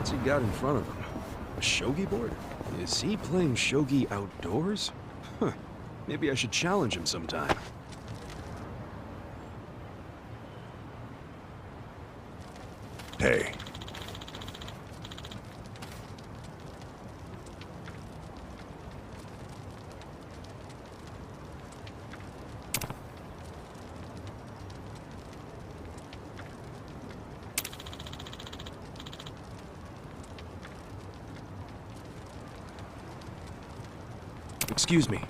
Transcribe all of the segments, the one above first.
What's he got in front of him? A shogi board? Is he playing shogi outdoors? Huh. Maybe I should challenge him sometime. Hey. Excuse me.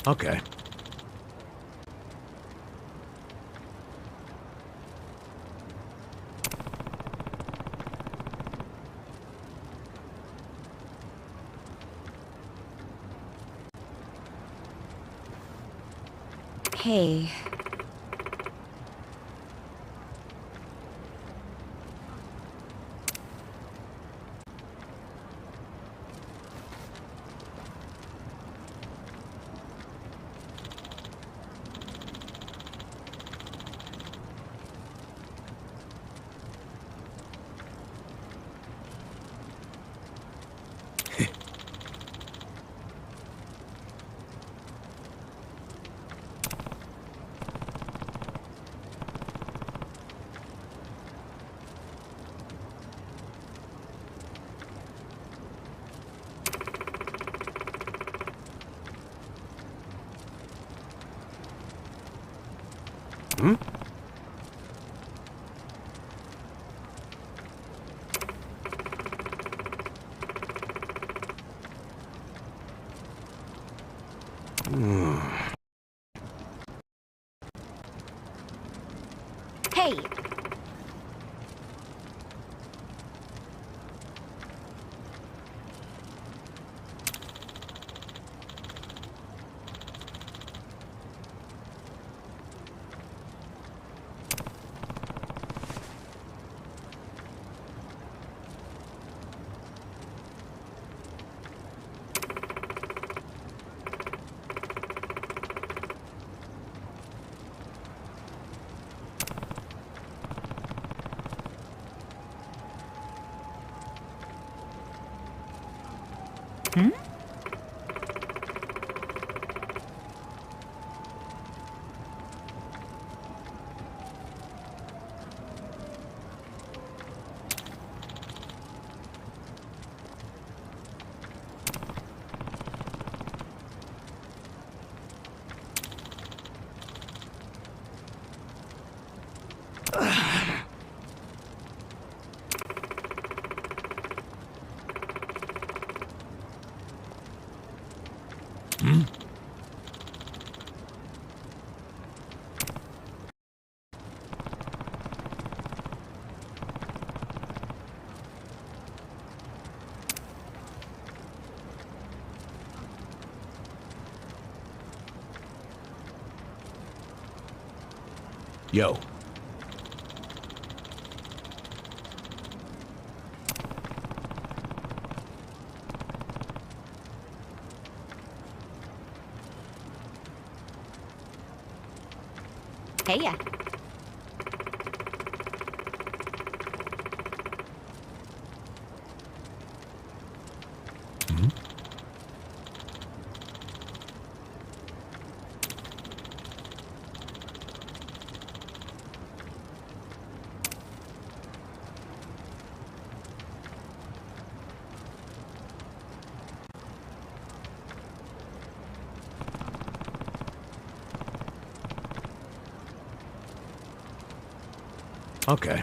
Okay. Hey. Hmm? Hey! Hmm? Yo. Hey ya. Okay.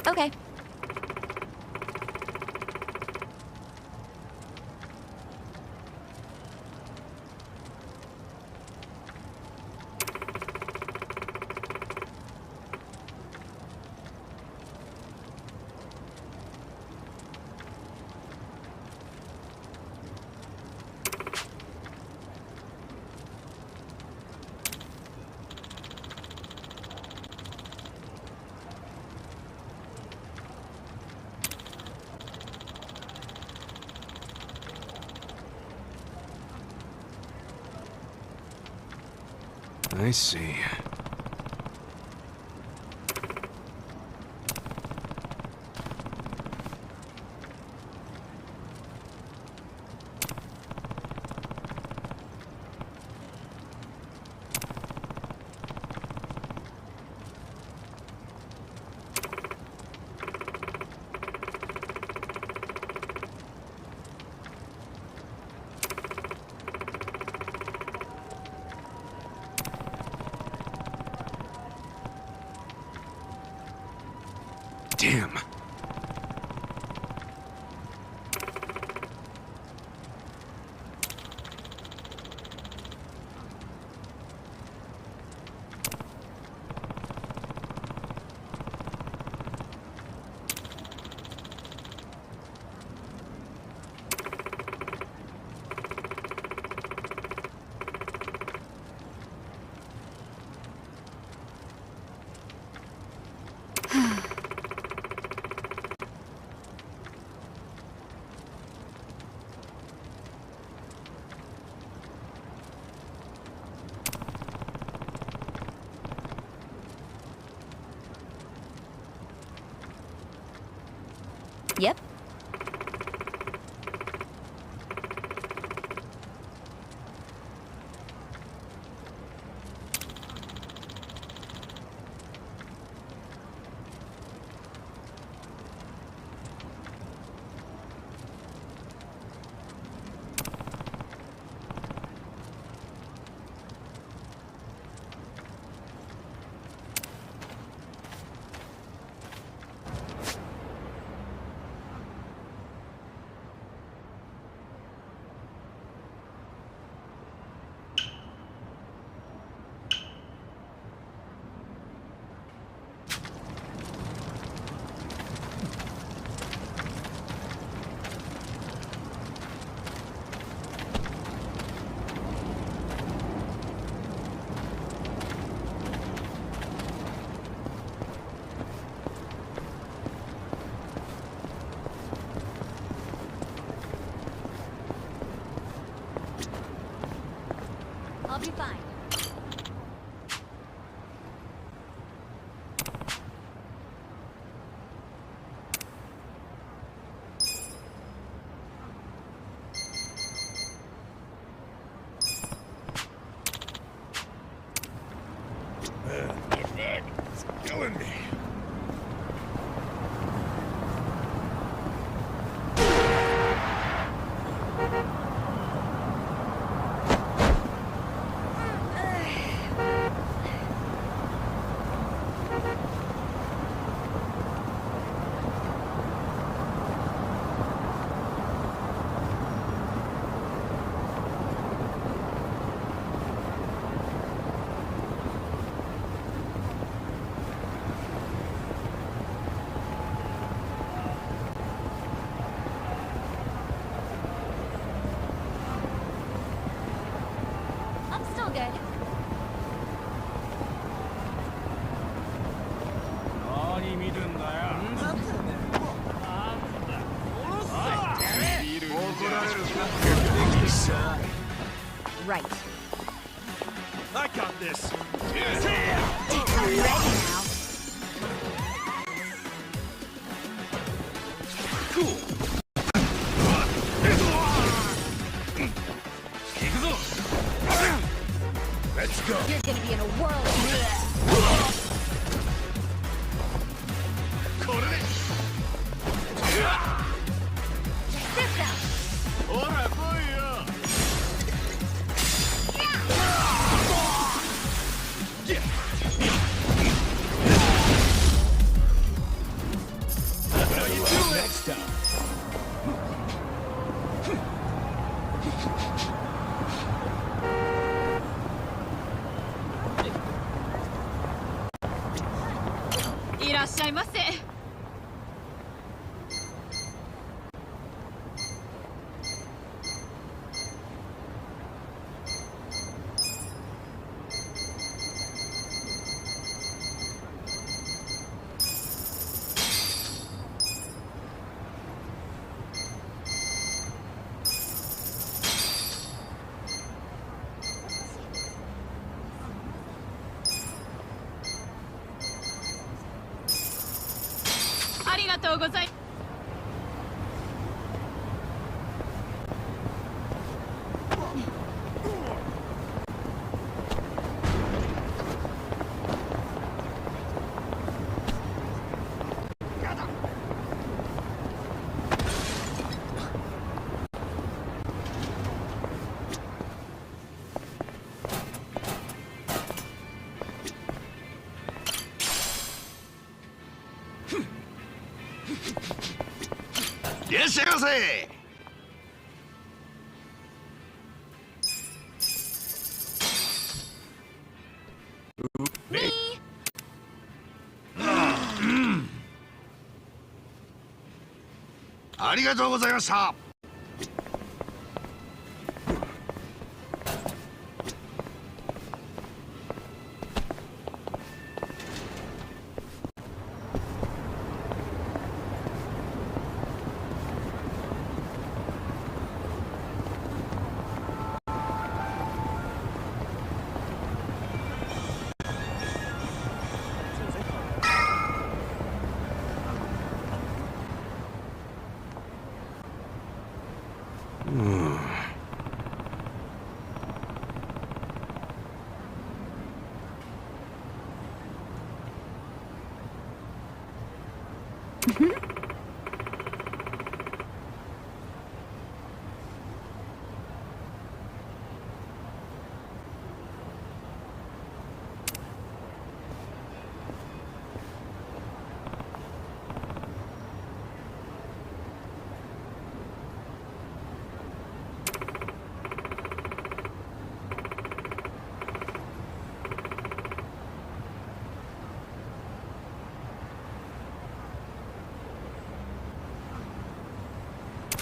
Okay. I see. Damn. Yep. be fine. It's killing me. I'm still good. 何見てんだよ。怒られるか。Right. I got this. I'm ready now. Cool. Let's go. You're gonna be in a whirl. System. ほら来いよ。Next time. いらっしゃいませ。ありがとうございます。いらっしゃいませ。ありがとうございました。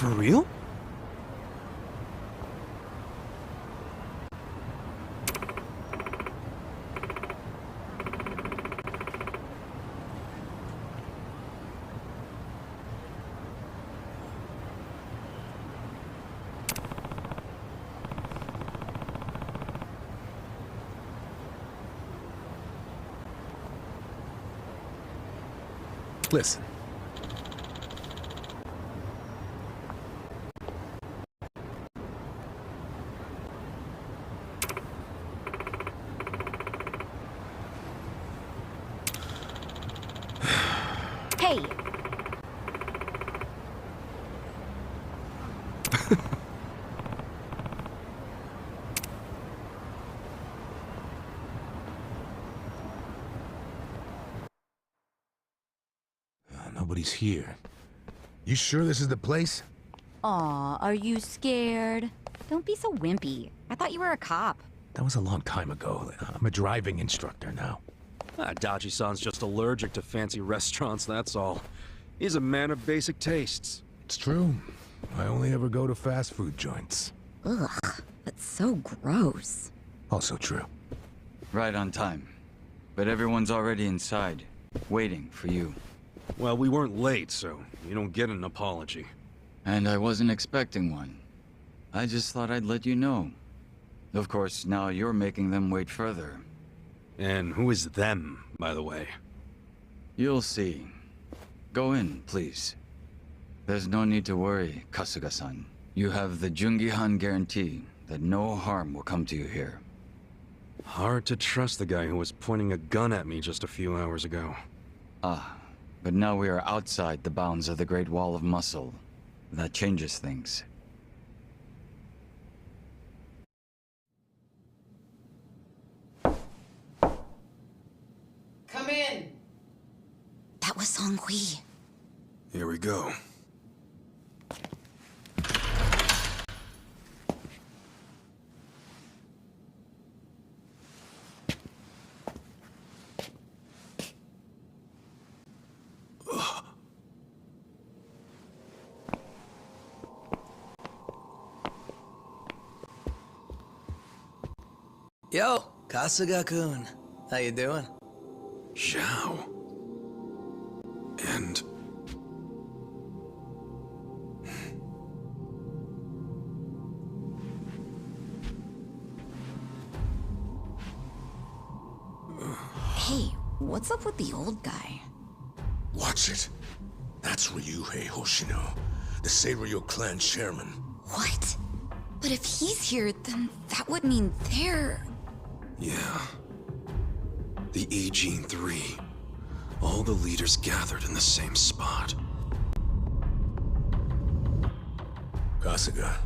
For real? Listen. Hey! Nobody's here. You sure this is the place? Aw, are you scared? Don't be so wimpy. I thought you were a cop. That was a long time ago. I'm a driving instructor now. Dachi-san's just allergic to fancy restaurants, that's all. He's a man of basic tastes. It's true. I only ever go to fast food joints. Ugh, that's so gross. Also true. Right on time. But everyone's already inside, waiting for you. Well, we weren't late, so you don't get an apology. And I wasn't expecting one. I just thought I'd let you know. Of course, now you're making them wait further. And who is them, by the way? You'll see. Go in, please. There's no need to worry, Kasuga-san. You have the Jungi-han guarantee that no harm will come to you here. Hard to trust the guy who was pointing a gun at me just a few hours ago. Ah, but now we are outside the bounds of the Great Wall of Muscle. That changes things. Come in. That was Song-Hui. Here we go. Yo, Kasuga-kun. How you doing? Zhao. And... Hey, what's up with the old guy? Watch it. That's Ryuhei Hoshino, the Seiryo clan chairman. What? But if he's here, then that would mean they're... yeah. The E-Gene 3. All the leaders gathered in the same spot. Kasuga,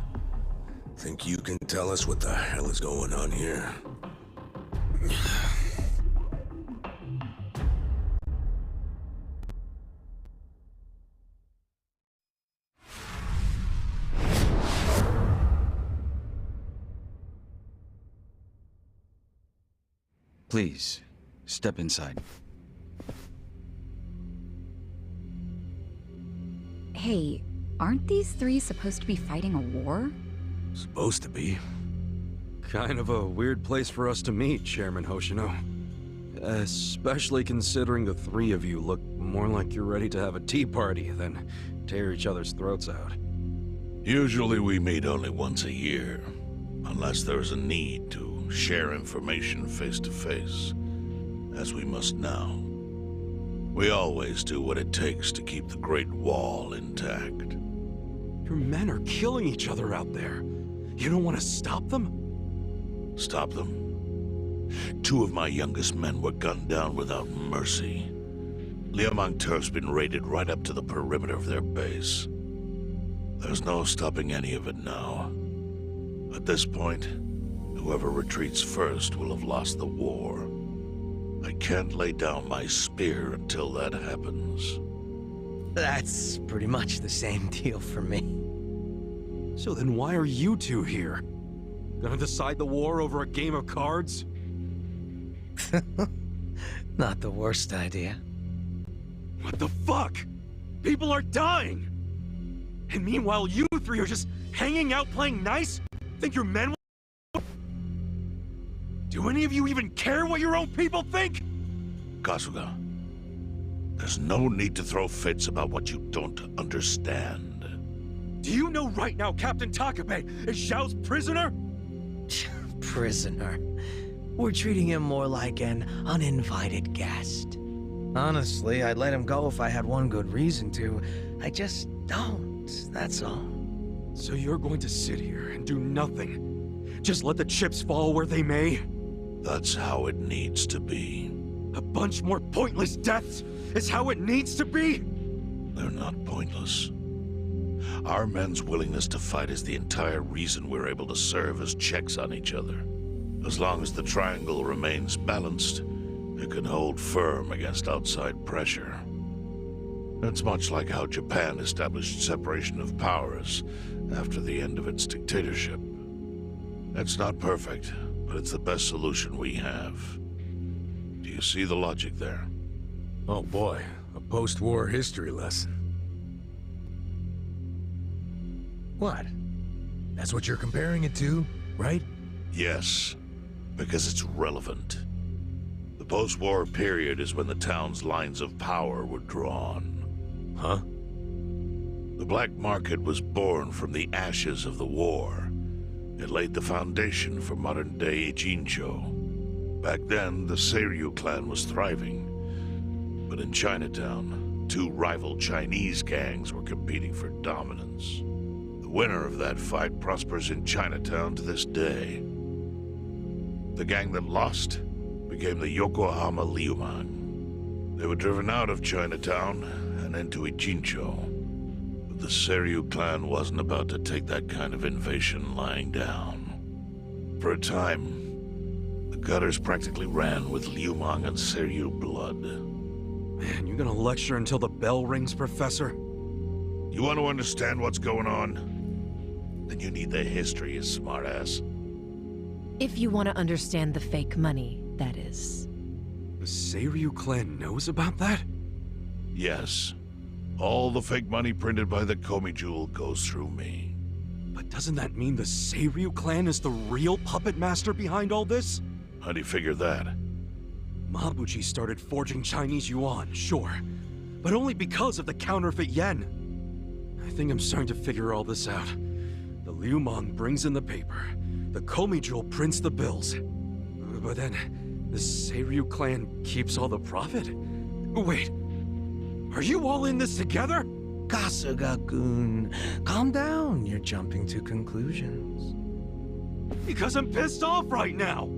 think you can tell us what the hell is going on here? Please, step inside. Hey, aren't these three supposed to be fighting a war? Supposed to be. Kind of a weird place for us to meet, Chairman Hoshino. Especially considering the three of you look more like you're ready to have a tea party than tear each other's throats out. Usually we meet only once a year, unless there's a need to share information face to face, as we must now. We always do what it takes to keep the Great Wall intact. Your men are killing each other out there. You don't want to stop them? Stop them? 2 of my youngest men were gunned down without mercy. Liamang-Turf's been raided right up to the perimeter of their base. There's no stopping any of it now. At this point, whoever retreats first will have lost the war. I can't lay down my spear until that happens. That's pretty much the same deal for me. So then why are you two here? Gonna decide the war over a game of cards? Not the worst idea. What the fuck? People are dying! And meanwhile you three are just hanging out playing nice? Think your men will... Do any of you even care what your own people think? Kasuga, there's no need to throw fits about what you don't understand. Do you know right now Captain Takabe is Zhao's prisoner? Prisoner. We're treating him more like an uninvited guest. Honestly, I'd let him go if I had one good reason to. I just don't, that's all. So you're going to sit here and do nothing? Just let the chips fall where they may? That's how it needs to be. A bunch more pointless deaths is how it needs to be? They're not pointless. Our men's willingness to fight is the entire reason we're able to serve as checks on each other. As long as the triangle remains balanced, it can hold firm against outside pressure. It's much like how Japan established separation of powers after the end of its dictatorship. It's not perfect, but it's the best solution we have. Do you see the logic there? Oh boy, a post-war history lesson. What? That's what you're comparing it to, right? Yes, because it's relevant. The post-war period is when the town's lines of power were drawn. Huh? The black market was born from the ashes of the war. It laid the foundation for modern-day Ijincho. Back then, the Seiryu clan was thriving. But in Chinatown, two rival Chinese gangs were competing for dominance. The winner of that fight prospers in Chinatown to this day. The gang that lost became the Yokohama Liumang. They were driven out of Chinatown and into Ijincho. But the Seiryu clan wasn't about to take that kind of invasion lying down. For a time, the gutters practically ran with Liumang and Seiryu blood. Man, you gonna lecture until the bell rings, Professor? You want to understand what's going on? Then you need the history, you smartass. If you want to understand the fake money, that is. The Seiryu clan knows about that? Yes. All the fake money printed by the Komi Jewel goes through me. But doesn't that mean the Seiryu clan is the real puppet master behind all this? How do you figure that? Mabuchi started forging Chinese yuan, sure. But only because of the counterfeit yen. I think I'm starting to figure all this out. The Liumang brings in the paper. The Komi Jewel prints the bills. But then, the Seiryu clan keeps all the profit? Wait, are you all in this together? Kasuga-kun, calm down. You're jumping to conclusions. Because I'm pissed off right now.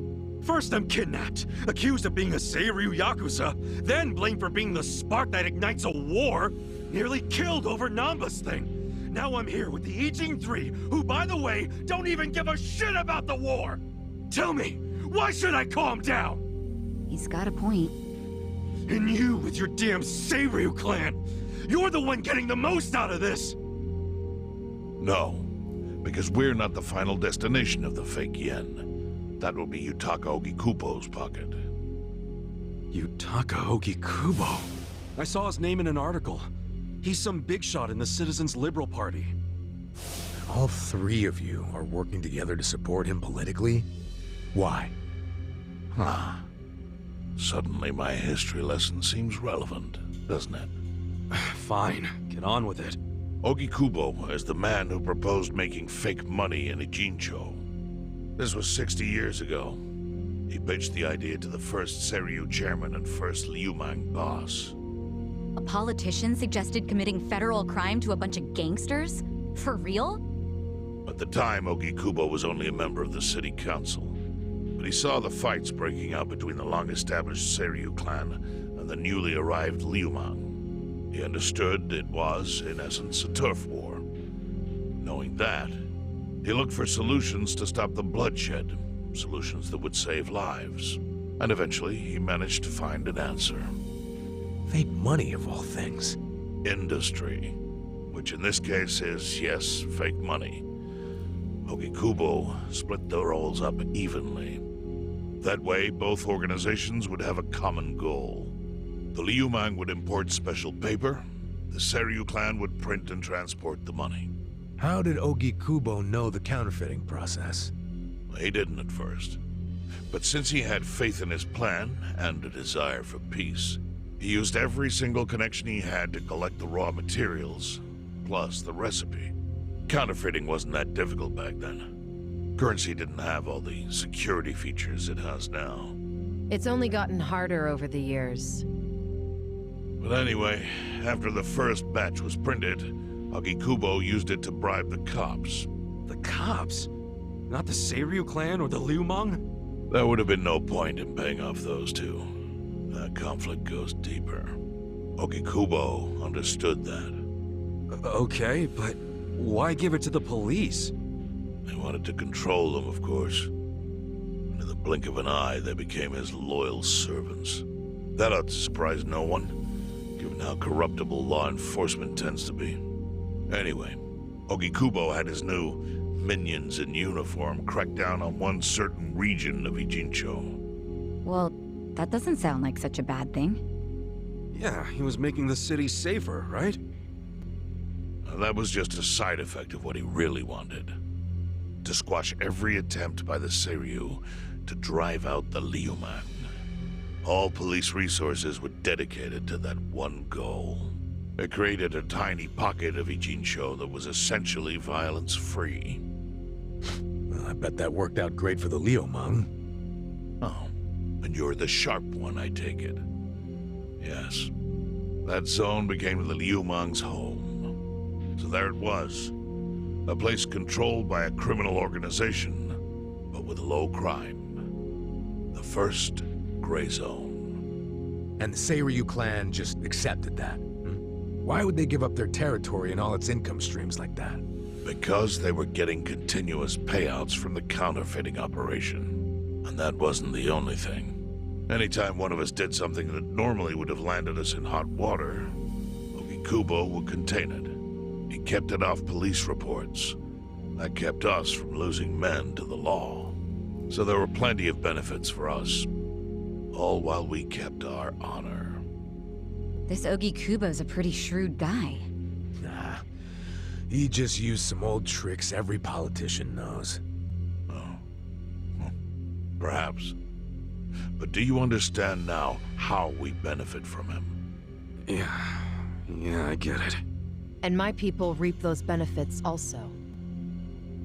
First I'm kidnapped, accused of being a Seiryu Yakuza, then blamed for being the spark that ignites a war, nearly killed over Namba's thing. Now I'm here with the Ijin 3, who, by the way, don't even give a shit about the war! Tell me, why should I calm down? He's got a point. And you with your damn Seiryu clan! You're the one getting the most out of this! No, because we're not the final destination of the fake yen. That will be Yutaka Ogikubo's pocket. Yutaka Ogikubo? I saw his name in an article. He's some big shot in the Citizens Liberal Party. All three of you are working together to support him politically? Why? Huh. Suddenly my history lesson seems relevant, doesn't it? Fine, get on with it. Ogikubo is the man who proposed making fake money in Ijincho. This was 60 years ago. He pitched the idea to the first Seiryu chairman and first Liumang boss. A politician suggested committing federal crime to a bunch of gangsters? For real? At the time, Ogikubo was only a member of the city council. But he saw the fights breaking out between the long-established Seiryu clan and the newly arrived Liumang. He understood it was, in essence, a turf war. Knowing that, he looked for solutions to stop the bloodshed, solutions that would save lives. And eventually, he managed to find an answer. Fake money, of all things. Industry. Which in this case is, yes, fake money. Ogikubo split the roles up evenly. That way, both organizations would have a common goal. The Liumang would import special paper, the Seiryu clan would print and transport the money. How did Ogikubo know the counterfeiting process? He didn't at first. But since he had faith in his plan and a desire for peace, he used every single connection he had to collect the raw materials, plus the recipe. Counterfeiting wasn't that difficult back then. Currency didn't have all the security features it has now. It's only gotten harder over the years. But anyway, after the first batch was printed, Ogikubo used it to bribe the cops. The cops? Not the Seiryu clan or the Liumang? There would have been no point in paying off those two. That conflict goes deeper. Ogikubo understood that. Okay, but why give it to the police? They wanted to control them, of course. And in the blink of an eye, they became his loyal servants. That ought to surprise no one, given how corruptible law enforcement tends to be. Anyway, Ogikubo had his new minions in uniform crack down on one certain region of Ijincho. Well, that doesn't sound like such a bad thing. Yeah, he was making the city safer, right? Now, that was just a side effect of what he really wanted. To squash every attempt by the Seiryu to drive out the Liumang. All police resources were dedicated to that one goal. It created a tiny pocket of Ijincho that was essentially violence-free. Well, I bet that worked out great for the Liumang. Oh, and you're the sharp one, I take it. Yes. That zone became the Liumang's home. So there it was. A place controlled by a criminal organization, but with low crime. The first gray zone. And the Seiryu clan just accepted that. Why would they give up their territory and all its income streams like that? Because they were getting continuous payouts from the counterfeiting operation. And that wasn't the only thing. Anytime one of us did something that normally would have landed us in hot water, Ogikubo would contain it. He kept it off police reports. That kept us from losing men to the law. So there were plenty of benefits for us. All while we kept our honor. This Ogikubo's a pretty shrewd guy. Nah. He just used some old tricks every politician knows. Oh. Perhaps. But do you understand now how we benefit from him? Yeah, I get it. And my people reap those benefits also.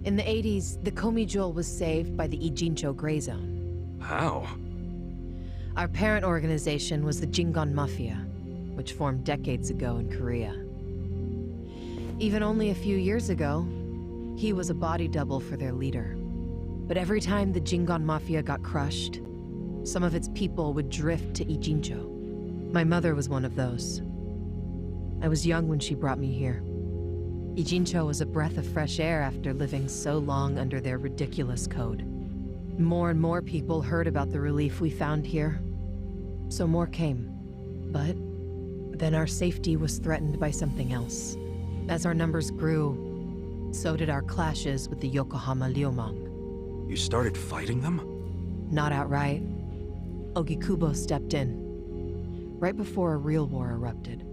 In the 80s, the Komi Jewel was saved by the Ijincho Gray Zone. How? Our parent organization was the Jingon Mafia, which formed decades ago in Korea. Even only a few years ago, he was a body double for their leader. But every time the Jingon Mafia got crushed, some of its people would drift to Ijincho. My mother was one of those. I was young when she brought me here. Ijincho was a breath of fresh air after living so long under their ridiculous code. More and more people heard about the relief we found here, so more came. But then our safety was threatened by something else. As our numbers grew, so did our clashes with the Yokohama Liumang. You started fighting them? Not outright. Ogikubo stepped in, right before a real war erupted.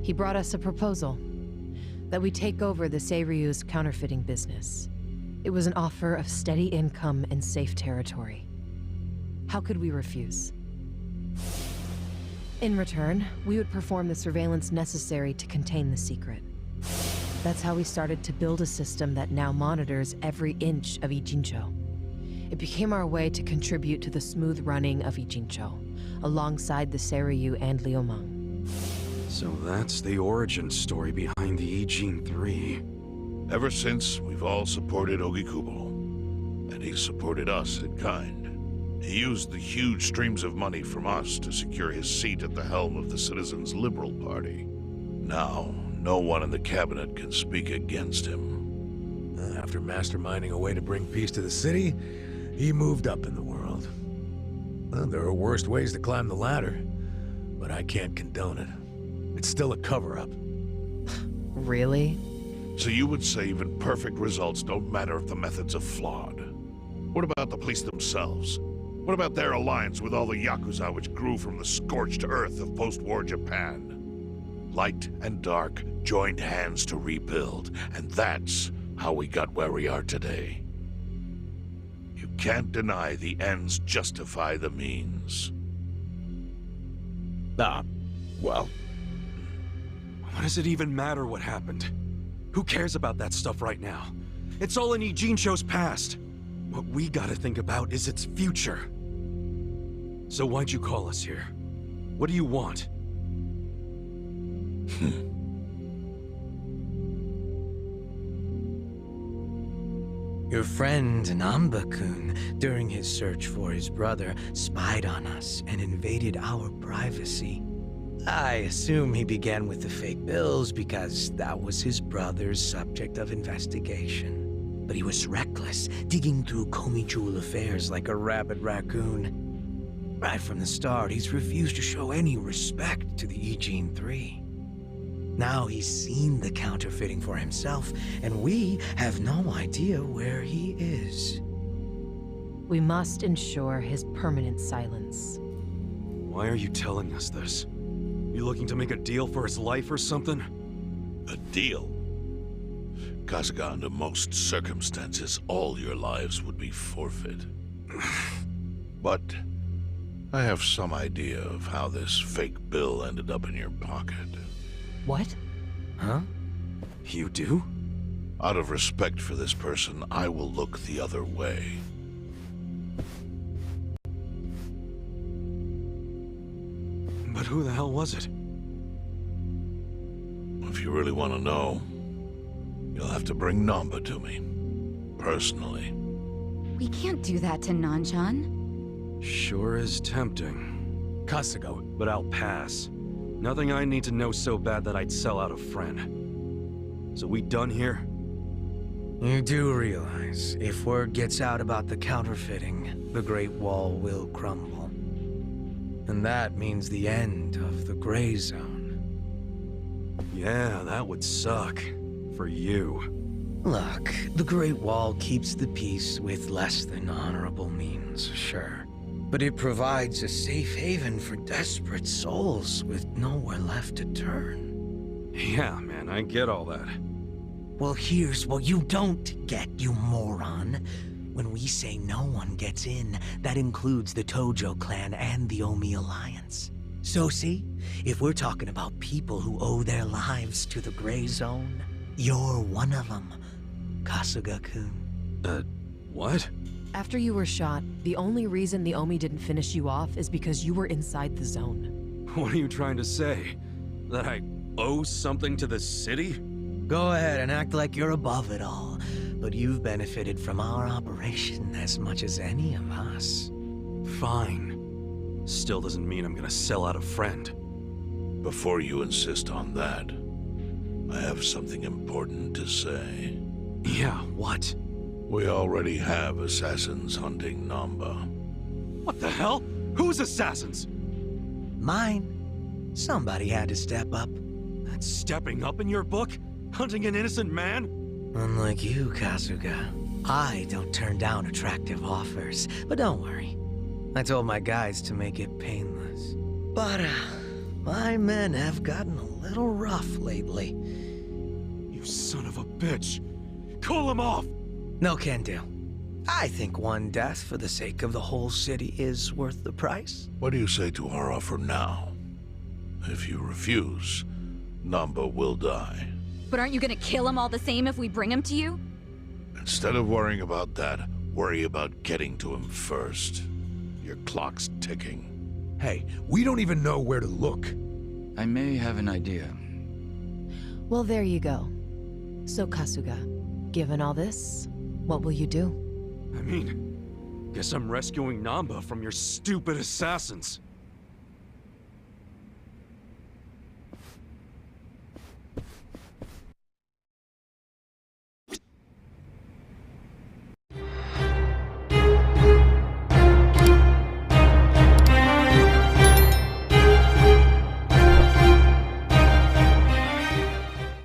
He brought us a proposal, that we take over the Seiryu's counterfeiting business. It was an offer of steady income and safe territory. How could we refuse? In return, we would perform the surveillance necessary to contain the secret. That's how we started to build a system that now monitors every inch of Ijincho. It became our way to contribute to the smooth running of Ijincho, alongside the Seiryu and Liumang. So that's the origin story behind the Ijin 3. Ever since, we've all supported Ogikubo. And he's supported us in kind. He used the huge streams of money from us to secure his seat at the helm of the Citizens' Liberal Party. Now, no one in the cabinet can speak against him. After masterminding a way to bring peace to the city, he moved up in the world. Well, there are worse ways to climb the ladder, but I can't condone it. It's still a cover-up. Really? So you would say even perfect results don't matter if the methods are flawed? What about the police themselves? What about their alliance with all the Yakuza which grew from the scorched earth of post-war Japan? Light and dark joined hands to rebuild, and that's how we got where we are today. You can't deny the ends justify the means. Well, What does it even matter what happened? Who cares about that stuff right now? It's all in Ijincho's past. What we gotta think about is its future. So why'd you call us here? What do you want? Your friend Namba-kun, during his search for his brother, spied on us and invaded our privacy. I assume he began with the fake bills because that was his brother's subject of investigation. But he was reckless, digging through Komi affairs like a rabid raccoon. Right from the start, he's refused to show any respect to the Eugene 3. Now he's seen the counterfeiting for himself, and we have no idea where he is. We must ensure his permanent silence. Why are you telling us this? You looking to make a deal for his life or something? A deal? Kasuga, under most circumstances, all your lives would be forfeit. But I have some idea of how this fake bill ended up in your pocket. What? Huh? You do? Out of respect for this person, I will look the other way. But who the hell was it? If you really want to know, you'll have to bring Namba to me. Personally. We can't do that to Nanchan. Sure is tempting. Kasuga, But I'll pass. Nothing I need to know so bad that I'd sell out a friend. So we done here? You do realize, if word gets out about the counterfeiting, the Great Wall will crumble. And that means the end of the Gray Zone. Yeah, that would suck. For you. Look, the Great Wall keeps the peace with less than honorable means, sure. But it provides a safe haven for desperate souls with nowhere left to turn. Yeah, man, I get all that. Well, here's what you don't get, you moron. When we say no one gets in, that includes the Tojo clan and the Omi Alliance. So see, if we're talking about people who owe their lives to the Gray Zone, you're one of them, Kasuga-kun. What? After you were shot, the only reason the Omi didn't finish you off is because you were inside the zone. What are you trying to say? That I owe something to the city? Go ahead and act like you're above it all, but you've benefited from our operation as much as any of us. Fine. Still doesn't mean I'm gonna sell out a friend. Before you insist on that, I have something important to say. Yeah, what? We already have assassins hunting Namba. What the hell? Who's assassins? Mine. Somebody had to step up. That's stepping up in your book? Hunting an innocent man? Unlike you, Kasuga, I don't turn down attractive offers. But don't worry. I told my guys to make it painless. But, my men have gotten a little rough lately. You son of a bitch! Call him off! No can do. I think one death for the sake of the whole city is worth the price. What do you say to our offer now? If you refuse, Namba will die. But aren't you gonna kill him all the same if we bring him to you? Instead of worrying about that, worry about getting to him first. Your clock's ticking. hey, we don't even know where to look. I may have an idea. Well, there you go. So, Kasuga, given all this, what will you do? I mean, guess I'm rescuing Namba from your stupid assassins.